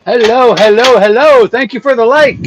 Hello, hello, hello. Thank you for the like.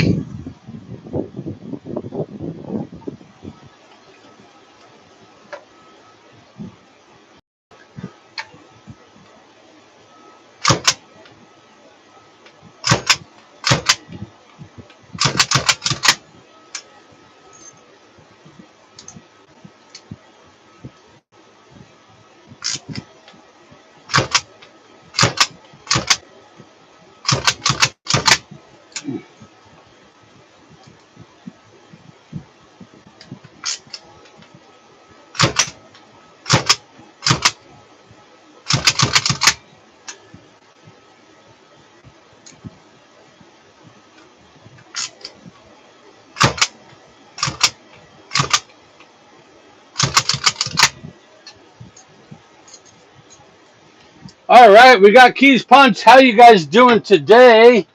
All right, we got Keys Punch. How you guys doing today?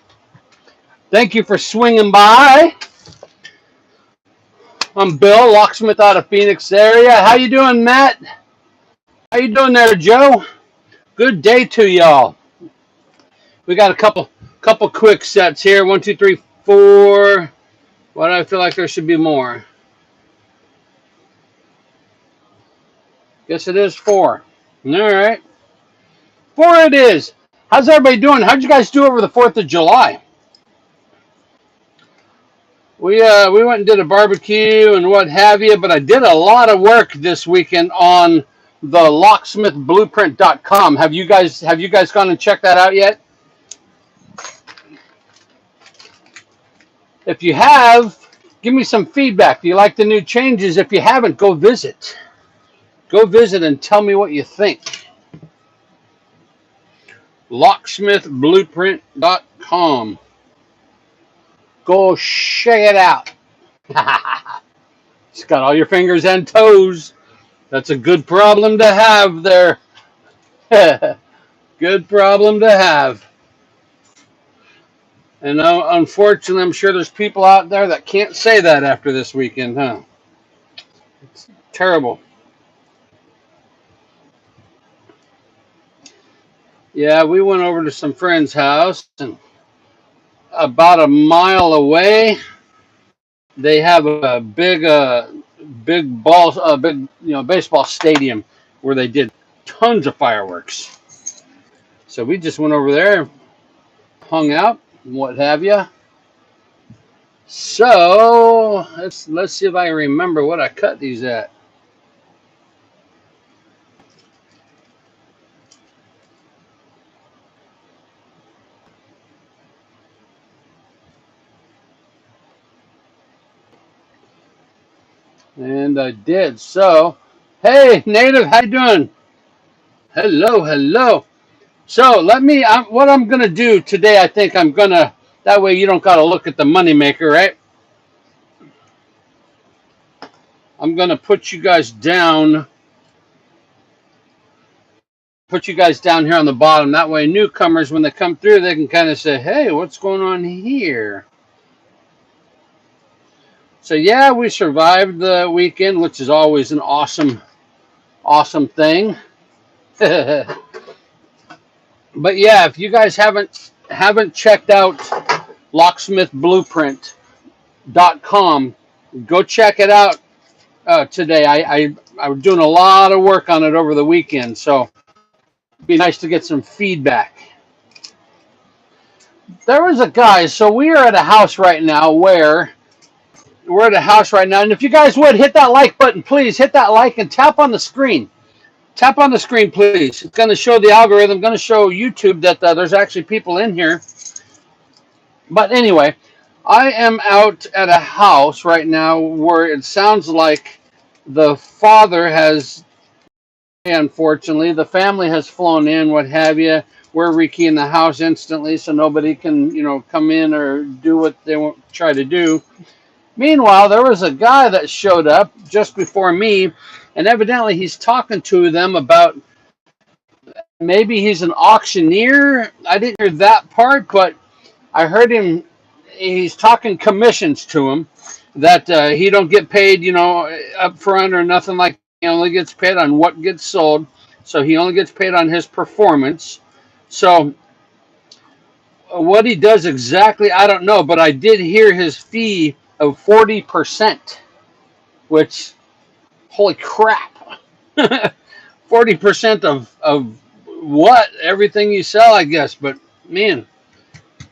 Thank you for swinging by. I'm Bill, locksmith out of Phoenix area. How you doing, Matt? How you doing there, Joe? Good day to y'all. We got a couple quick sets here. One, two, three, four. Why do I feel like there should be more? Guess it is four. All right, four it is. How's everybody doing? How'd you guys do over the 4th of July? We went and did a barbecue and what have you, but I did a lot of work this weekend on the locksmithblueprint.com. Have you guys gone and checked that out yet? If you have, give me some feedback. Do you like the new changes? If you haven't, go visit. Go visit and tell me what you think. Locksmithblueprint.com. Go check it out. It's got all your fingers and toes. That's a good problem to have there. Good problem to have. And unfortunately, I'm sure there's people out there that can't say that after this weekend, huh? It's terrible. Yeah, we went over to some friend's house, and about a mile away, they have a big baseball stadium where they did tons of fireworks. So we just went over there, hung out, what have you. So let's see if I remember what I cut these at. And I did. So, hey, Native, how you doing? Hello, hello. So what I'm gonna do today. I think I'm gonna. That way you don't gotta look at the moneymaker, right? I'm gonna put you guys down here on the bottom. That way, newcomers, when they come through, they can kind of say, "Hey, what's going on here?" So yeah, we survived the weekend, which is always an awesome thing. But yeah, if you guys haven't checked out locksmithblueprint.com, go check it out today. I was doing a lot of work on it over the weekend, so it'd be nice to get some feedback. There was a guy. So we are at a house right now where we're at a house right now, and if you guys would hit that like button, please hit that like and tap on the screen. Tap on the screen, please. It's going to show the algorithm, going to show YouTube that there's actually people in here. But anyway, I am out at a house right now where it sounds like the father has, unfortunately, the family has flown in, what have you. We're rekeying the house instantly so nobody can, come in or do what they want try to do. Meanwhile, there was a guy that showed up just before me, and evidently he's talking to them about maybe he's an auctioneer. I didn't hear that part, but I heard him. He's talking commissions to him that he don't get paid, up front or nothing like that. He only gets paid on what gets sold, so he only gets paid on his performance. So What he does exactly, I don't know, but I did hear his fee of 40%, which, holy crap. 40% of what? Everything you sell, I guess. But man,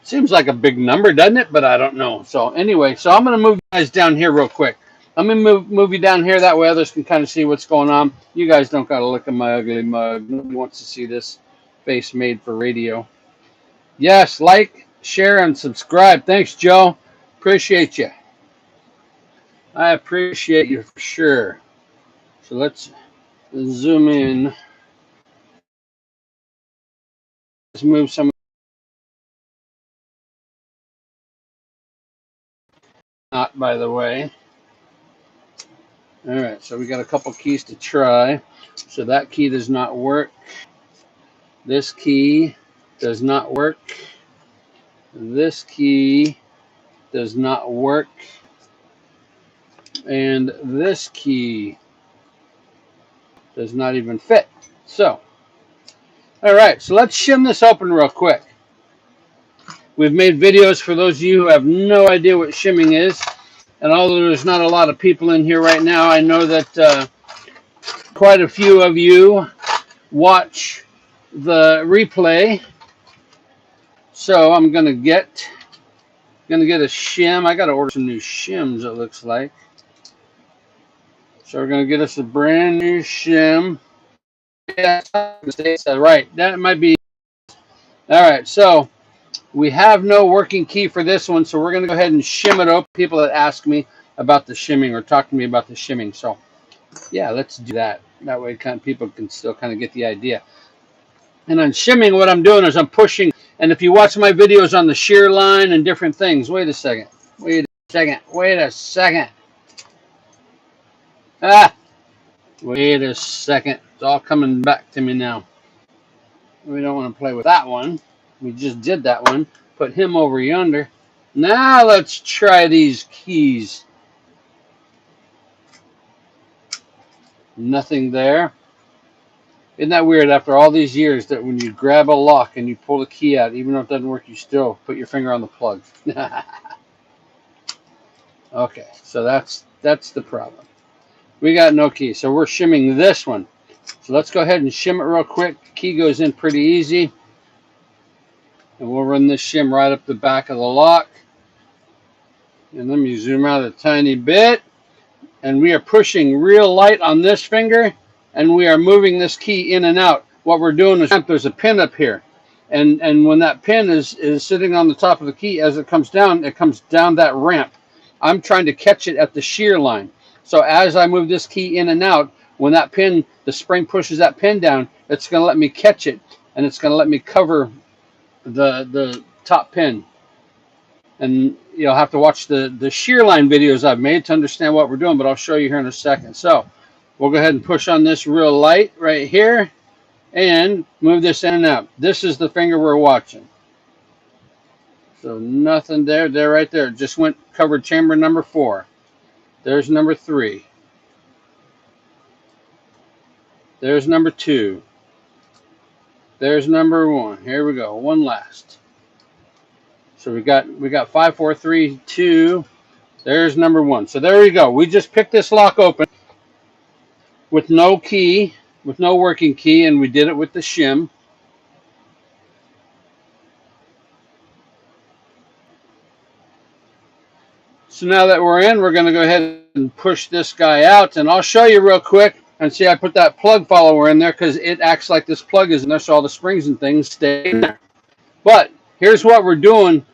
seems like a big number, doesn't it? But I don't know. So anyway, so I'm going to move you guys down here real quick. I'm going to move you down here. That way others can kind of see what's going on. You guys don't got to look at my ugly mug. Nobody wants to see this face made for radio. Yes, like, share, and subscribe. Thanks, Joe. Appreciate you. I appreciate you for sure. So let's zoom in. Let's move some. Not, by the way. All right, so we got a couple keys to try. So that key does not work. This key does not work. This key does not work. And this key does not even fit. So, all right, so let's shim this open real quick. We've made videos for those of you who have no idea what shimming is. And although there's not a lot of people in here right now, I know that quite a few of you watch the replay. So I'm gonna get a shim. I gotta order some new shims, it looks like. So we're gonna get us a brand new shim. Yeah, right. That might be. All right. So we have no working key for this one, so we're gonna go ahead and shim it open. People that ask me about the shimming or talk to me about the shimming. So yeah, let's do that. That way, people can still kind of get the idea. And on shimming, what I'm doing is I'm pushing. And if you watch my videos on the shear line and different things, wait a second. Ah, wait a second. It's all coming back to me now. We don't want to play with that one. We just did that one. Put him over yonder. Now let's try these keys. Nothing there. Isn't that weird after all these years that when you grab a lock and you pull the key out, even though it doesn't work, you still put your finger on the plug. Okay, so that's the problem. We got no key, so we're shimming this one. So let's go ahead and shim it real quick. The key goes in pretty easy. And we'll run this shim right up the back of the lock. And let me zoom out a tiny bit. And we are pushing real light on this finger. And we are moving this key in and out. What we're doing is there's a pin up here. And when that pin is sitting on the top of the key, as it comes down that ramp. I'm trying to catch it at the shear line. So as I move this key in and out, when that pin, the spring pushes that pin down, it's going to let me catch it. And it's going to let me cover the top pin. And you'll have to watch the shear line videos I've made to understand what we're doing, but I'll show you here in a second. So we'll go ahead and push on this real light right here and move this in and out. This is the finger we're watching. So nothing there, right there. Just went covered chamber number 4. There's number 3. There's number 2. There's number 1. Here we go. One last. So we got 5, 4, 3, 2. There's number 1. So there we go. We just picked this lock open with no key, with no working key, and we did it with the shim. So now that we're in, we're going to go ahead and push this guy out, and I'll show you real quick. And see, I put that plug follower in there because it acts like this plug is in there, so all the springs and things stay in there. But here's what we're doing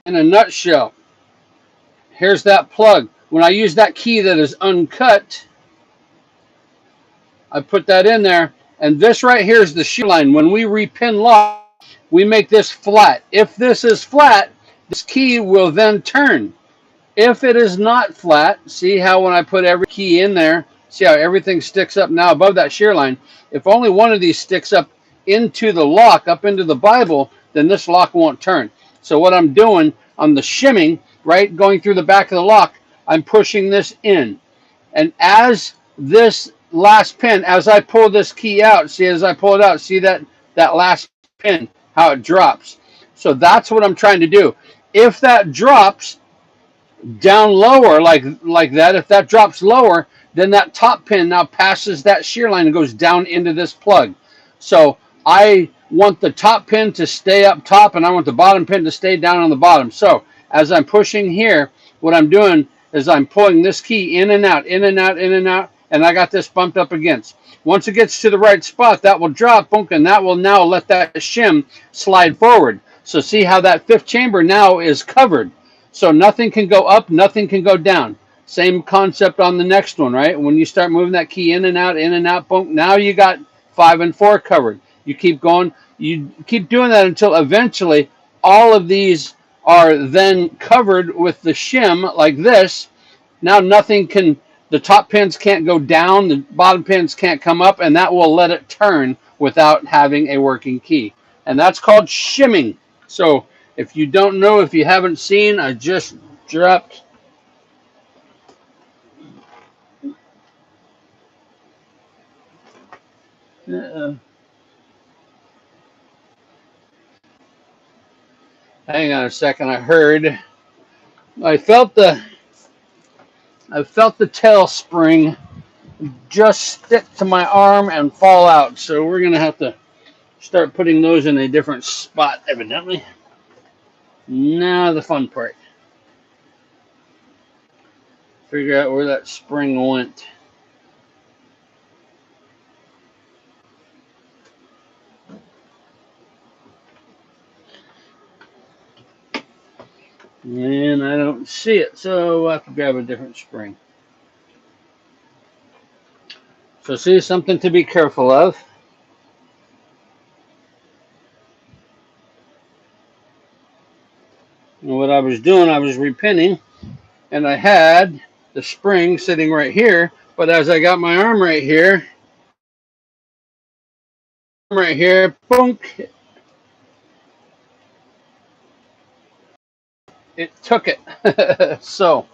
in a nutshell. Here's that plug. When I use that key that is uncut, I put that in there, and this right here is the shear line. When we repin lock, we make this flat. If this is flat, this key will then turn. If it is not flat, see how when I put every key in there, see how everything sticks up now above that shear line? If only one of these sticks up into the lock, up into the Bible, then this lock won't turn. So what I'm doing on the shimming, right, going through the back of the lock, I'm pushing this in. And as this last pin, as I pull this key out, see, as I pull it out, see that last pin, how it drops. So that's what I'm trying to do. If that drops down lower like that, if that drops lower, then that top pin now passes that shear line and goes down into this plug. So I want the top pin to stay up top, and I want the bottom pin to stay down on the bottom. So as I'm pushing here, what I'm doing is I'm pulling this key in and out, in and out, in and out, and I got this bumped up against. Once it gets to the right spot, that will drop, and that will now let that shim slide forward. So see how that fifth chamber now is covered. So nothing can go up, nothing can go down. Same concept on the next one, right? When you start moving that key in and out, boom, now you got 5 and 4 covered. You keep going, you keep doing that until eventually all of these are then covered with the shim like this. Now nothing can, the top pins can't go down, the bottom pins can't come up, and that will let it turn without having a working key. And that's called shimming. So if you don't know, if you haven't seen, I just dropped hang on a second. I felt the tail spring just stick to my arm and fall out. So we're gonna have to start putting those in a different spot, evidently. Now the fun part. Figure out where that spring went. And I don't see it, so I'll have to grab a different spring. So see, something to be careful of. And what I was doing, I was repinning, and I had the spring sitting right here, but as I got my arm right here, boom, it took it. So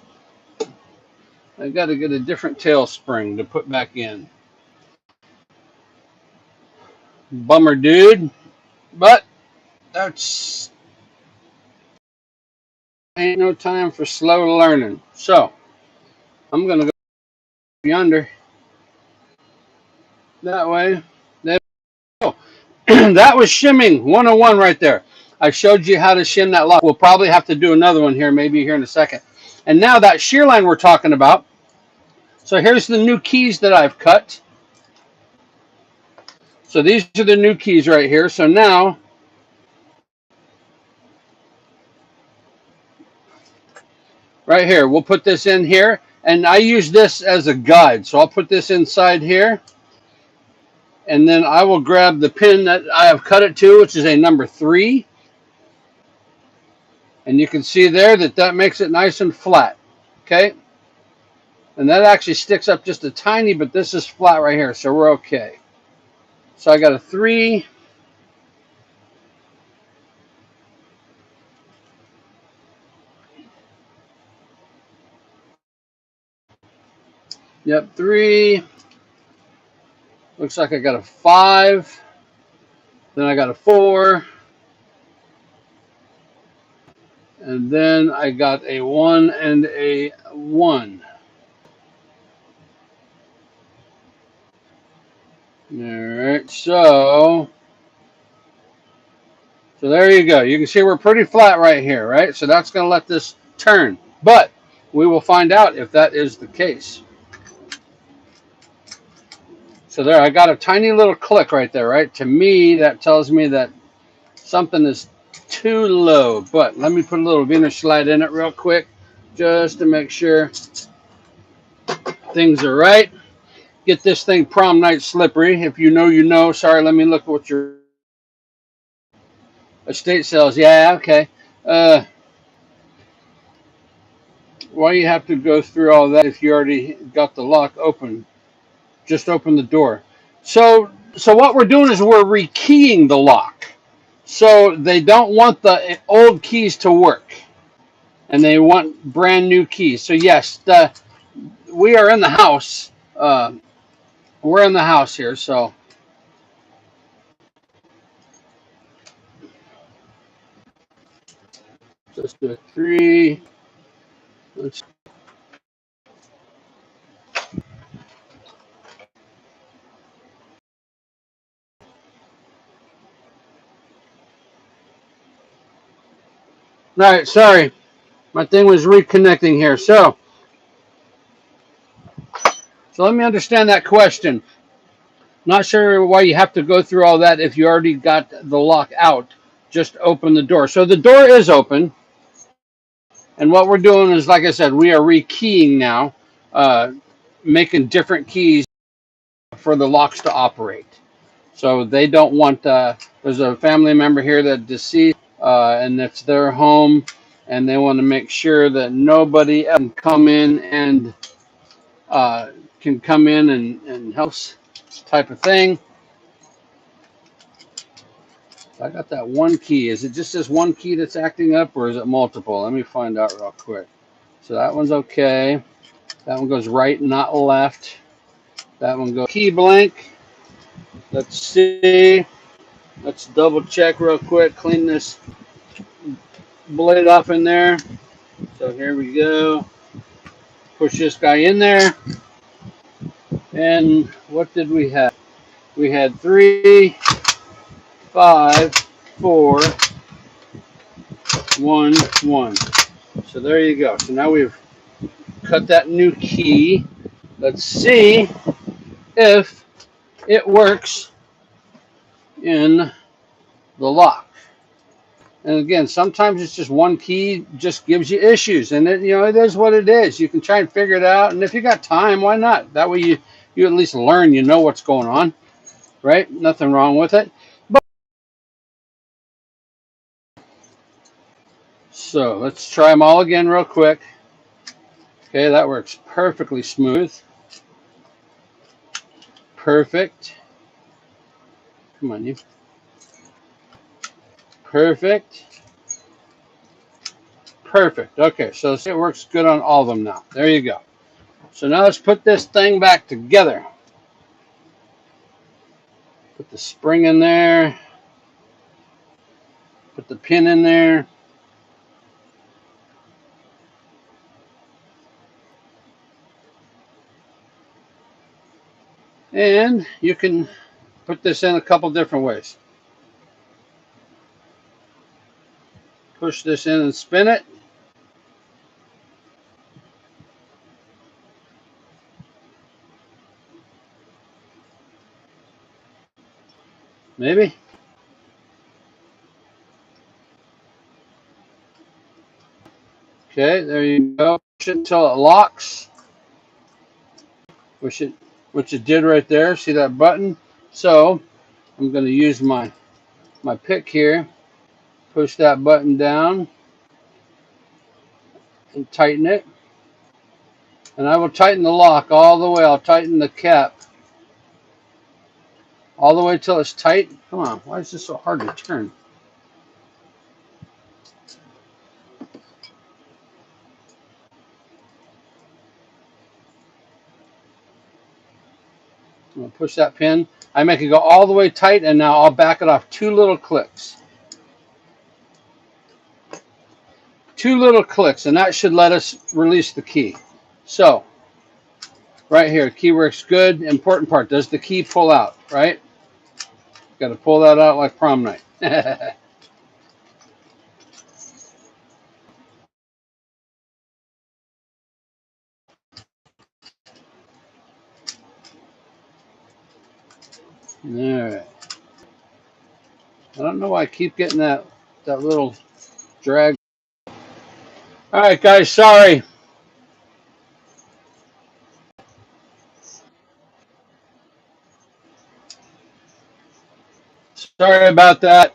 I got to get a different tail spring to put back in. Bummer, dude, but that's ain't no time for slow learning. So I'm gonna go yonder that way. There we go. That was shimming 101 right there. I showed you how to shim that lock. We'll probably have to do another one here, maybe here in a second. And now that shear line we're talking about. So here's the new keys that I've cut. So these are the new keys right here. So now, right here, we'll put this in here. And I use this as a guide. So I'll put this inside here. And then I will grab the pin that I have cut it to, which is a number 3. And you can see there that that makes it nice and flat. Okay. And that actually sticks up just a tiny, but this is flat right here. So we're okay. So I got a 3. Yep, 3. Looks like I got a 5. Then I got a 4. And then I got a 1 and a 1. All right, so there you go. You can see we're pretty flat right here, right? So that's going to let this turn. But we will find out if that is the case. So there, I got a tiny little click right there, right? To me, that tells me that something is too low. But let me put a little Venus slide in it real quick just to make sure things are right. Get this thing prom night slippery. If you know, you know. Sorry, let me look at what your estate sales. Yeah, okay. Why you have to go through all that if you already got the lock open? Just open the door. So what we're doing is we're rekeying the lock. So they don't want the old keys to work, and they want brand new keys. So yes, we are in the house. We're in the house here. So Let's do a 3. Let's. All right, sorry. My thing was reconnecting here. So let me understand that question. Not sure why you have to go through all that if you already got the lock out. Just open the door. So the door is open. And what we're doing is, like I said, we are rekeying now, uh, making different keys for the locks to operate. So they don't want, there's a family member here that deceased, and it's their home, and they want to make sure that nobody can come in and help type of thing. I got that one key. Is it just this one key that's acting up, or is it multiple? Let me find out real quick. So that one's okay. That one goes right, not left. That one goes key blank. Let's see. Let's double check real quick. Clean this blade off in there. So here we go. Push this guy in there. And what did we have? We had 3, 5, 4, 1, 1. So there you go. So now we've cut that new key. Let's see if it works in the lock. And again, sometimes it's just one key just gives you issues, and it is what it is. You can try and figure it out, and if you got time, why not? That way you at least learn, what's going on, right? Nothing wrong with it. But so let's try them all again real quick. Okay, that works perfectly smooth. Perfect. Come on, you. Perfect. Perfect. Okay, so it works good on all of them now. There you go. So now let's put this thing back together. Put the spring in there. Put the pin in there. And you can put this in a couple different ways. Push this in and spin it. Maybe. Okay, there you go. Push it until it locks. Which it did right there. See that button? So I'm going to use my pick here. Push that button down and tighten it. And I will tighten the lock all the way. I'll tighten the cap all the way till it's tight. Come on, why is this so hard to turn? I'm going to push that pin. I make it go all the way tight, and now I'll back it off 2 little clicks. 2 little clicks, and that should let us release the key. So, right here, key works good. Important part, does the key pull out, right? Got to pull that out like prom night. All right. I don't know why I keep getting that little drag. All right, guys, sorry. Sorry about that.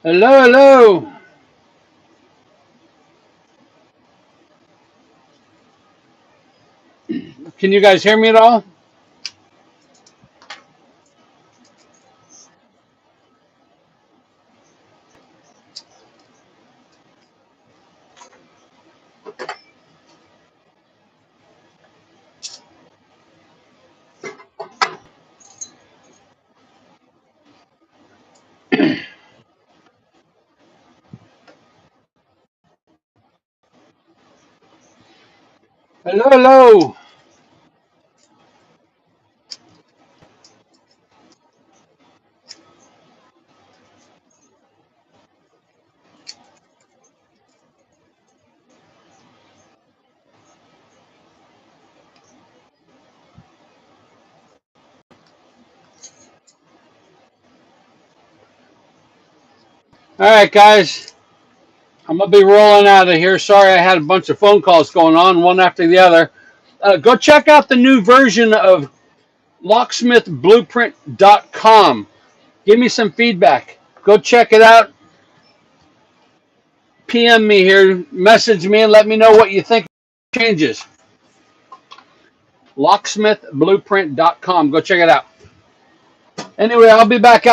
Hello, hello. Can you guys hear me at all? Hello, hello. All right, guys. I'm going to be rolling out of here. Sorry, I had a bunch of phone calls going on, one after the other. Go check out the new version of locksmithblueprint.com. Give me some feedback. Go check it out. PM me here, message me, and let me know what you think changes. Locksmithblueprint.com. Go check it out. Anyway, I'll be back out.